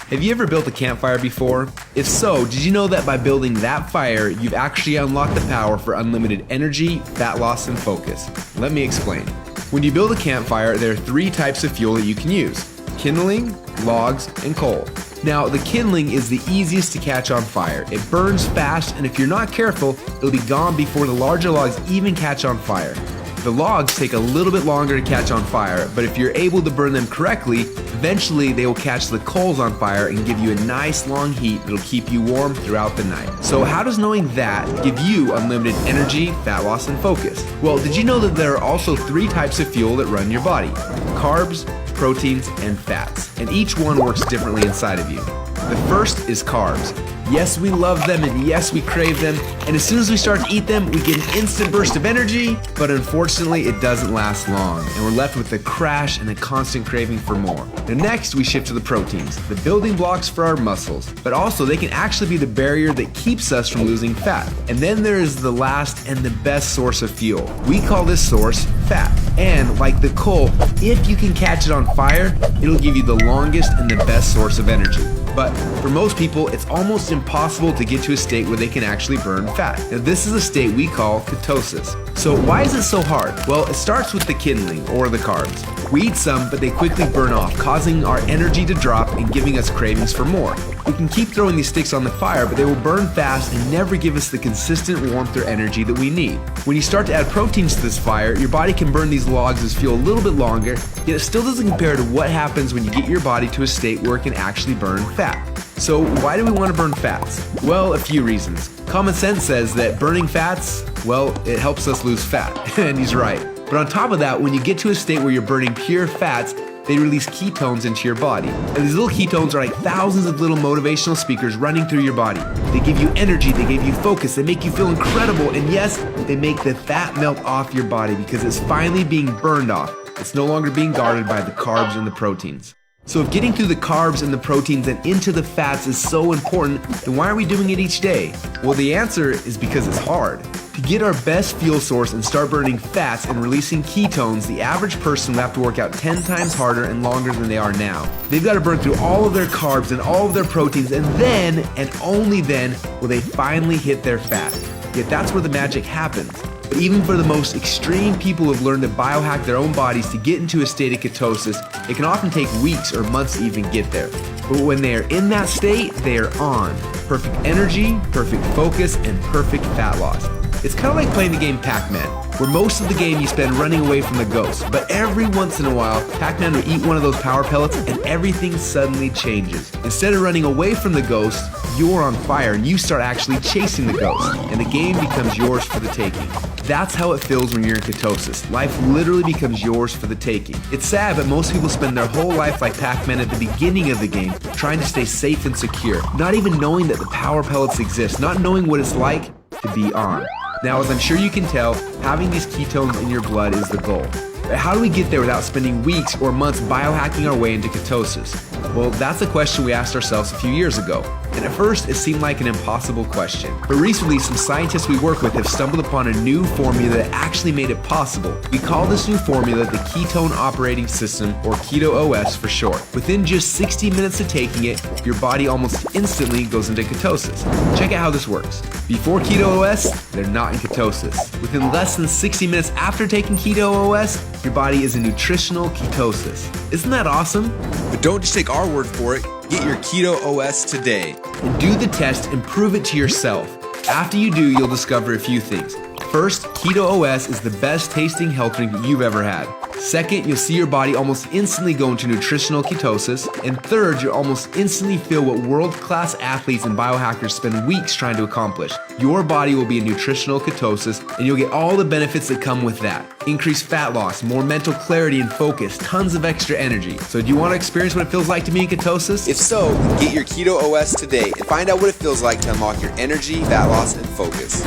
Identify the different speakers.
Speaker 1: Have you ever built a campfire before? If so, did you know that by building that fire, you've actually unlocked the power for unlimited energy, fat loss, and focus? Let me explain. When you build a campfire, there are 3 types of fuel that you can use: kindling, logs, and coal. Now, the kindling is the easiest to catch on fire. It burns fast, and if you're not careful, it'll be gone before the larger logs even catch on fire. The logs take a little bit longer to catch on fire, but if you're able to burn them correctly, eventually they will catch the coals on fire and give you a nice long heat that'll keep you warm throughout the night. So how does knowing that give you unlimited energy, fat loss, and focus? Well, did you know that there are also 3 types of fuel that run your body? Carbs, proteins, and fats, and each one works differently inside of you. The first is carbs. Yes, we love them, and yes, we crave them, and as soon as we start to eat them, we get an instant burst of energy, but unfortunately, it doesn't last long, and we're left with a crash and a constant craving for more. Now next, we shift to the proteins, the building blocks for our muscles, but also they can actually be the barrier that keeps us from losing fat. And then there is the last and the best source of fuel. We call this source fat. And like the coal, if you can catch it on fire, it'll give you the longest and the best source of energy. But for most people, it's almost impossible to get to a state where they can actually burn fat. Now this is a state we call ketosis. So why is it so hard? Well, it starts with the kindling, or the carbs. We eat some, but they quickly burn off, causing our energy to drop and giving us cravings for more. We can keep throwing these sticks on the fire, but they will burn fast and never give us the consistent warmth or energy that we need. When you start to add proteins to this fire, your body can burn these logs as fuel a little bit longer, yet it still doesn't compare to what happens when you get your body to a state where it can actually burn fat. So why do we want to burn fats? Well, a few reasons. Common sense says that burning fats, well, it helps us lose fat, and he's right. But on top of that, when you get to a state where you're burning pure fats, they release ketones into your body. And these little ketones are like thousands of little motivational speakers running through your body. They give you energy, they give you focus, they make you feel incredible, and yes, they make the fat melt off your body because it's finally being burned off. It's no longer being guarded by the carbs and the proteins. So if getting through the carbs and the proteins and into the fats is so important, then why are we doing it each day? Well, the answer is because it's hard. To get our best fuel source and start burning fats and releasing ketones, the average person will have to work out 10 times harder and longer than they are now. They've got to burn through all of their carbs and all of their proteins, and then, and only then, will they finally hit their fat. Yet that's where the magic happens. But even for the most extreme people who have learned to biohack their own bodies to get into a state of ketosis, it can often take weeks or months to even get there. But when they are in that state, they are on. Perfect energy, perfect focus, and perfect fat loss. It's kind of like playing the game Pac-Man, where most of the game you spend running away from the ghost, but every once in a while, Pac-Man will eat one of those power pellets and everything suddenly changes. Instead of running away from the ghost, you're on fire and you start actually chasing the ghost, and the game becomes yours for the taking. That's how it feels when you're in ketosis. Life literally becomes yours for the taking. It's sad, but most people spend their whole life like Pac-Man at the beginning of the game, trying to stay safe and secure, not even knowing that the power pellets exist, not knowing what it's like to be on. Now, as I'm sure you can tell, having these ketones in your blood is the goal. But how do we get there without spending weeks or months biohacking our way into ketosis? Well, that's a question we asked ourselves a few years ago. And at first, it seemed like an impossible question. But recently, some scientists we work with have stumbled upon a new formula that actually made it possible. We call this new formula the Ketone Operating System, or Keto OS for short. Within just 60 minutes of taking it, your body almost instantly goes into ketosis. Check out how this works. Before Keto OS, they're not in ketosis. Within less than 60 minutes after taking Keto OS, your body is in nutritional ketosis. Isn't that awesome? But don't just take our word for it. Get your Keto OS today and do the test and prove it to yourself. After you do, you'll discover a few things. First, Keto OS is the best tasting health drink that you've ever had. Second, you'll see your body almost instantly go into nutritional ketosis. And third, you'll almost instantly feel what world-class athletes and biohackers spend weeks trying to accomplish. Your body will be in nutritional ketosis, and you'll get all the benefits that come with that. Increased fat loss, more mental clarity and focus, tons of extra energy. So do you want to experience what it feels like to be in ketosis? If so, get your Keto OS today and find out what it feels like to unlock your energy, fat loss, and focus.